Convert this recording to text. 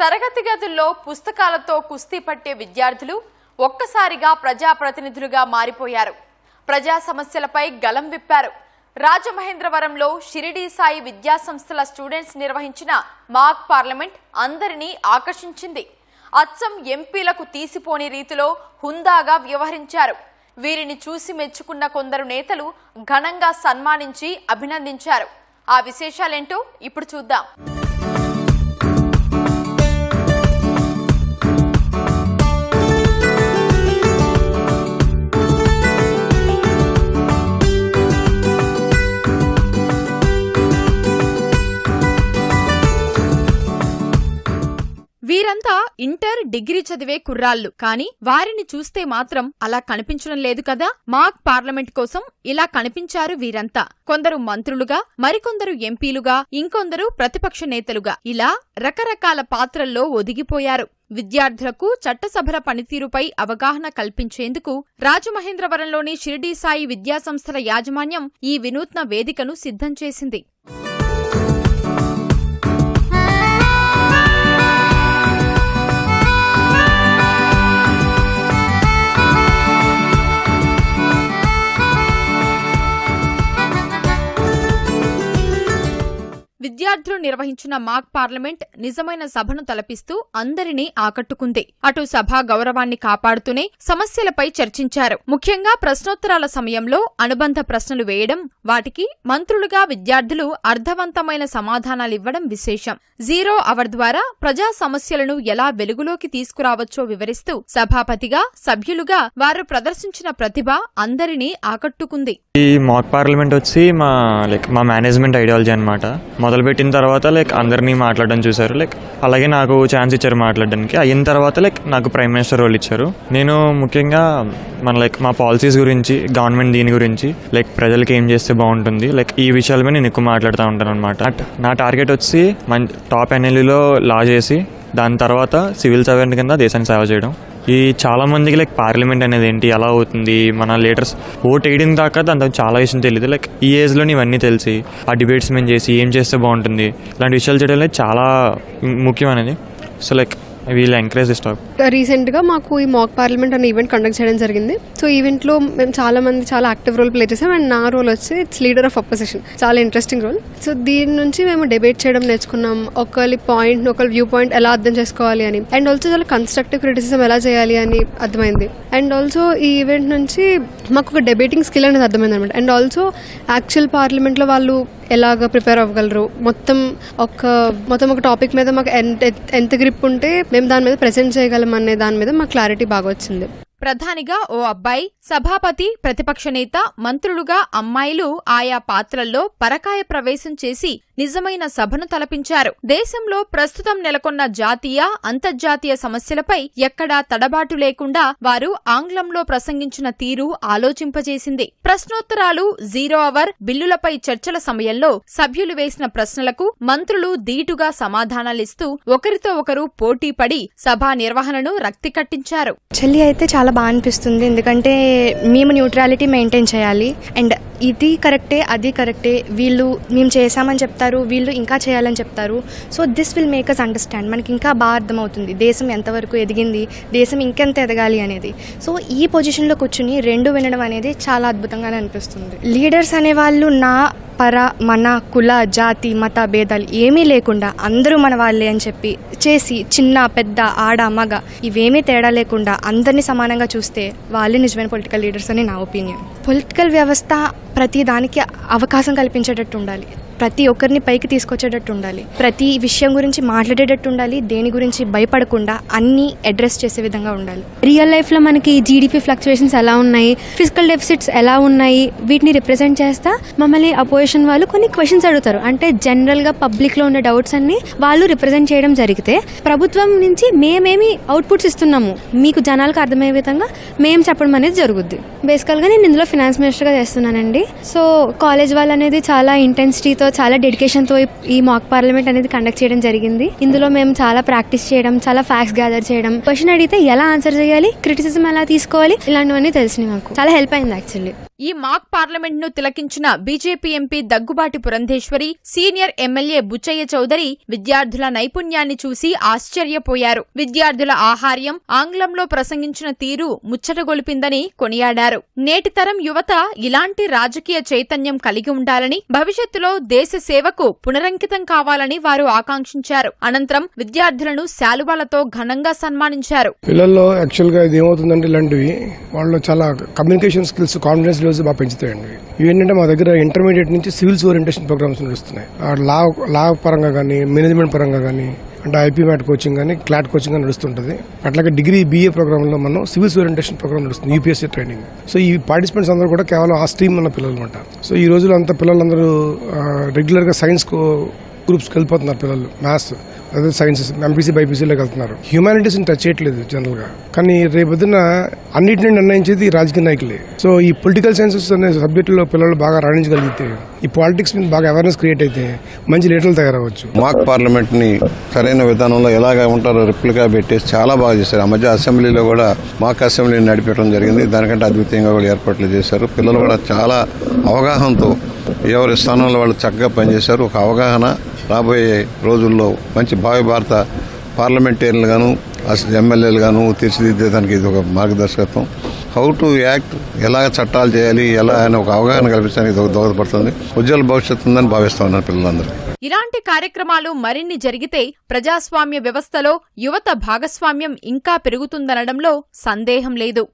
తరగతి గదుల్లో పుస్తకాలతో కుస్తీ పట్టే విద్యార్థులు ఒక్కసారిగా ప్రజాప్రతినిధులుగా మారిపోయారు. ప్రజా సమస్యలపై గలం విప్పారు. రాజమహేంద్రవరంలో షిరిడి సాయి విద్యాసంస్థల స్టూడెంట్స్ నిర్వహించిన మాక్ పార్లమెంట్ అందరినీ ఆకర్షించింది. అచ్చం ఎంపీలకు తీసిపోని రీతిలో హుందాగా వ్యవహరించారు. వీరిని చూసి మెచ్చుకున్న కొందరు నేతలు ఘనంగా సన్మానించి అభినందించారు. ఆ విశేషాలేంటో ఇప్పుడు చూద్దాం. వీరంతా ఇంటర్, డిగ్రీ చదివే కుర్రాళ్లు. కానీ వారిని చూస్తే మాత్రం అలా కనిపించడం లేదు కదా. మాక్ పార్లమెంట్ కోసం ఇలా కనిపించారు వీరంతా. కొందరు మంత్రులుగా, మరికొందరు ఎంపీలుగా, ఇంకొందరు ప్రతిపక్ష నేతలుగా, ఇలా రకరకాల పాత్రల్లో ఒదిగిపోయారు. విద్యార్థులకు చట్టసభల పనితీరుపై అవగాహన కల్పించేందుకు రాజమహేంద్రవరంలోని షిరిడి సాయి విద్యాసంస్థల యాజమాన్యం ఈ వినూత్న వేదికను సిద్ధం చేసింది. విద్యార్థులు నిర్వహించిన మాక్ పార్లమెంట్ నిజమైన సభను తలపిస్తూ అందరినీ ఆకట్టుకుంది. అటు సభా గౌరవాన్ని కాపాడుతూనే సమస్యలపై చర్చించారు. ముఖ్యంగా ప్రశ్నోత్తరాల సమయంలో అనుబంధ ప్రశ్నలు వేయడం, వాటికి మంత్రులుగా విద్యార్థులు అర్థవంతమైన సమాధానాలివ్వడం విశేషం. 0 అవర్ ద్వారా ప్రజా సమస్యలను ఎలా వెలుగులోకి తీసుకురావచ్చో వివరిస్తూ సభాపతిగా, సభ్యులుగా వారు ప్రదర్శించిన ప్రతిభ అందరినీ ఆకట్టుకుంది. ఈ మాక్ పార్లమెంట్ వచ్చి మా మేనేజ్మెంట్ ఐడియాలజీ అనమాట. మొదలుపెట్టిన తర్వాత అందరినీ మాట్లాడడం చూశారు. అలాగే నాకు ఛాన్స్ ఇచ్చారు మాట్లాడడానికి. అయిన తర్వాత నాకు ప్రైమ్ మినిస్టర్ రోల్ ఇచ్చారు. నేను ముఖ్యంగా మా పాలసీస్ గురించి, గవర్నమెంట్ దీని గురించి, ప్రజలకి ఏం చేస్తే బాగుంటుంది, ఈ విషయాల మీద నేను ఎక్కువ మాట్లాడుతూ ఉంటాను అనమాట. నా టార్గెట్ వచ్చి టాప్ ఎన్ఎల్ఈలో లా చేసి దాని తర్వాత సివిల్ సర్వెంట్ కింద దేశాన్ని సేవ చేయడం. ఈ చాలా మందికి పార్లమెంట్ అనేది ఏంటి, ఎలా అవుతుంది, మన లీడర్స్ ఓట్ వేయడం దాకా దాంతో చాలా విషయం తెలియదు. ఈ ఏజ్లో ఇవన్నీ తెలిసి ఆ డిబేట్స్ మేము చేసి ఏం చేస్తే బాగుంటుంది, ఇలాంటి విషయాలు చేయడం చాలా ముఖ్యమైనది. సో వీళ్ళు ఎంకరేజ్ ఇస్తారు. రీసెంట్గా మాకు ఈ మాక్ పార్లమెంట్ అనే ఈవెంట్ కండక్ట్ చేయడం జరిగింది. సో ఈవెంట్లో మేము చాలా యాక్టివ్ రోల్ ప్లే చేసాం. అండ్ నా రోల్ వచ్చి ఇట్స్ లీడర్ ఆఫ్ అపోజిషన్. చాలా ఇంట్రెస్టింగ్ రోల్. సో దీని నుంచి మేము డిబేట్ చేయడం నేర్చుకున్నాం. ఒకరి వ్యూ పాయింట్ ఎలా అర్థం చేసుకోవాలి అని, అండ్ ఆల్సో చాలా కన్స్ట్రక్టివ్ క్రిటిసిజం ఎలా చేయాలి అని అర్థమైంది. అండ్ ఆల్సో ఈ ఈవెంట్ నుంచి మాకు ఒక డిబేటింగ్ స్కిల్ అనేది అర్థమైంది అనమాట. అండ్ ఆల్సో యాక్చువల్ పార్లమెంట్లో వాళ్ళు ఎలాగ ప్రిపేర్ అవ్వగలరు, మొత్తం ఒక టాపిక్ మీద మాకు ఎంత గ్రిప్ ఉంటే మేము దాని మీద ప్రెజెంట్ చేయగలం అనే దాని మీద మాకు క్లారిటీ బాగా వచ్చింది. ప్రధానిగా ఓ అబ్బాయి, సభాపతి, ప్రతిపక్ష నేత, మంత్రులుగా అమ్మాయిలు ఆయా పాత్రల్లో పరకాయ ప్రవేశం చేసి నిజమైన సభను తలపించారు. దేశంలో ప్రస్తుతం నెలకొన్న జాతీయ, అంతర్జాతీయ సమస్యలపై ఎక్కడా తడబాటు లేకుండా వారు ఆంగ్లంలో ప్రసంగించిన తీరు ఆలోచింపజేసింది. ప్రశ్నోత్తరాలు, 0 అవర్, బిల్లులపై చర్చల సమయంలో సభ్యులు వేసిన ప్రశ్నలకు మంత్రులు ధీటుగా సమాధానాలిస్తూ ఒకరితో ఒకరు పోటీ పడి సభా నిర్వహణను రక్తి కట్టించారు. చెల్లి అయితే చాలా బాగా అనిపిస్తుంది. ఎందుకంటే మేము న్యూట్రాలిటీ మెయింటైన్ చేయాలి. అండ్ ఇది కరెక్టే, అది కరెక్టే, వీళ్ళు మేము చేశామని చెప్తారు, వీళ్ళు ఇంకా చేయాలని చెప్తారు. So this will make us understand. మనకి ఇంకా బాగా అర్థమవుతుంది దేశం ఎంతవరకు ఎదిగింది, దేశం ఇంకెంత ఎదగాలి అనేది. సో ఈ పొజిషన్లో కూర్చుని రెండు వినడం అనేది చాలా అద్భుతంగానే అనిపిస్తుంది. లీడర్స్ అనేవాళ్ళు మన కుల, జాతి, మత భేదాలు ఏమీ లేకుండా అందరూ మన వాళ్ళే అని చెప్పి చేసి చిన్న, పెద్ద, ఆడ, మగ ఇవేమీ తేడా లేకుండా అందరినీ సమానంగా చూస్తే వాళ్ళే నిజమైన పొలిటికల్ లీడర్స్ అని నా ఒపీనియన్. పొలిటికల్ వ్యవస్థ ప్రతి దానికి అవకాశం కల్పించేటట్టు ఉండాలి, ప్రతి ఒక్కరిని పైకి తీసుకొచ్చేటట్టు ఉండాలి, ప్రతి విషయం గురించి మాట్లాడేటట్టు ఉండాలి, దేని గురించి భయపడకుండా అన్ని అడ్రస్ చేసే విధంగా ఉండాలి. రియల్ లైఫ్లో మనకి జీడిపి ఫ్లక్చువేషన్స్ ఎలా ఉన్నాయి, ఫిజికల్ డెఫిసిట్స్ ఎలా ఉన్నాయి, వీటిని రిప్రజెంట్ చేస్తా మమ్మల్ని అపోజిషన్ వాళ్ళు కొన్ని క్వశ్చన్స్ అడుగుతారు. అంటే జనరల్గా పబ్లిక్లో ఉన్న డౌట్స్ అన్ని వాళ్ళు రిప్రజెంట్ చేయడం జరిగితే ప్రభుత్వం నుంచి మేమేమి అవుట్పుట్స్ ఇస్తున్నాము మీకు జనాలకు అర్థమయ్యే విధంగా మేము చెప్పడం అనేది జరుగుద్ది. బేసికల్గా నేను ఇందులో ఫినాన్స్ మినిస్టర్గా చేస్తున్నానండి. సో కాలేజ్ వాళ్ళు అనేది చాలా ఇంటెన్సిటీతో, చాలా డెడికేషన్తో ఈ మాక్ పార్లమెంట్ అనేది కండక్ట్ చేయడం జరిగింది. ఇందులో మేము చాలా ప్రాక్టీస్ చేయడం, చాలా ఫ్యాక్ట్స్ గ్యాదర్ చేయడం, క్వశ్చన్ అడిగితే ఎలా ఆన్సర్ చేయాలి, క్రిటిసిజం ఎలా తీసుకోవాలి, ఇలాంటివన్నీ తెలిసినాయి. మాకు చాలా హెల్ప్ అయింది యాక్చువల్లీ. ఈ మాక్ పార్లమెంట్ ను తిలకించిన BJP MP Daggubati Purandeswari, senior MLA Butchaiah Chowdary విద్యార్థుల నైపుణ్యాన్ని చూసి ఆశ్చర్యపోయారు. విద్యార్థుల ఆహార్యం, ఆంగ్లంలో ప్రసంగించిన తీరు ముచ్చటగొలిపిందని కొనియాడారు. నేటి తరం యువత ఇలాంటి రాజకీయ చైతన్యం కలిగి ఉండాలని, భవిష్యత్తులో దేశ సేవకు పునరంకితం కావాలని వారు ఆకాంక్షించారు. అనంతరం విద్యార్థులను శాలువాలతో ఘనంగా సన్మానించారు. పిల్లల్లో యాక్చువల్గా ఇది ఏమవుతుందంటే ఇలాంటివి వాళ్ళు చాలా కమ్యూనికేషన్ స్కిల్స్, కాన్ఫిడెన్స్ లెవెల్స్ బాగా పెంచుతాయండి. ఇవేంటంటే మా దగ్గర ఇంటర్మీడియట్ నుంచి సివిల్స్ ఓరియంటేషన్ ప్రోగ్రామ్స్ నడుస్తున్నాయి. లా పరంగా కానీ, మేనేజ్మెంట్ పరంగా కానీ, అంటే ఐపీ మ్యాట్ కోచింగ్ కానీ, క్లాట్ కోచింగ్ కానీ నడుస్తుంటుంది. అట్లాగే డిగ్రీ BA ప్రోగ్రాంలో మనం సివిల్స్ ఓరియంటేషన్ ప్రోగ్రామ్ నడుస్తుంది, UPSC ట్రైనింగ్. సో ఈ పార్టిసిపెంట్స్ అందరూ కూడా కేవలం ఆ స్ట్రీమ్ ఉన్న పిల్లలు అనమాట. సో ఈ రోజుల్లో అంతా పిల్లలందరూ రెగ్యులర్గా సైన్స్ గ్రూప్స్కి వెళ్ళిపోతున్నారు. పిల్లలు మ్యాథ్స్, అదే సైన్సెస్, MPC BIPCలోకి వెళ్తున్నారు. హ్యూమానిటీస్ని టచ్ చేయట్లేదు జనరల్గా. కానీ రేపొద్దున అన్నింటినీ నిర్ణయించేది రాజకీయ నాయకులే. సో ఈ పొలిటికల్ సైన్సెస్ అనే సబ్జెక్టులో పిల్లలు బాగా రాణించగలిగితే, ఈ పాలిటిక్స్ మీద బాగా అవేర్నెస్ క్రియేట్ అయితే మంచి లీడర్లు తయారవచ్చు. మాక్ పార్లమెంట్ ని సరైన విధానంలో ఎలాగ ఉంటారో రిప్లికా పెట్టేసి చాలా బాగా చేశారు. ఆ మధ్య అసెంబ్లీలో కూడా మాక్ అసెంబ్లీని నడిపించడం జరిగింది. దానికంటే అద్భుతంగా కూడా ఏర్పాట్లు చేశారు. పిల్లలు కూడా చాలా అవగాహనతో ఎవరి స్థానంలో వాళ్ళు చక్కగా పనిచేశారు. ఒక అవగాహన రాబోయే రోజుల్లో మంచి భావి భారత పార్లమెంటేరియన్లు గాను, ఎమ్మెల్యేలు గాను తీర్చిదిద్దేదానికి ఇది ఒక మార్గదర్శకత్వం. హౌ టు యాక్ట్, ఎలాగ చట్టాలు చేయాలి, ఎలా అని ఒక అవగాహన కల్పించడానికి ఇది ఒక దోహదపడుతుంది. ఉజ్వల భవిష్యత్తు ఉందని భావిస్తా ఉన్నారు పిల్లలందరూ. ఇలాంటి కార్యక్రమాలు మరిన్ని జరిగితే ప్రజాస్వామ్య వ్యవస్థలో యువత భాగస్వామ్యం ఇంకా పెరుగుతుందనడంలో సందేహం లేదు.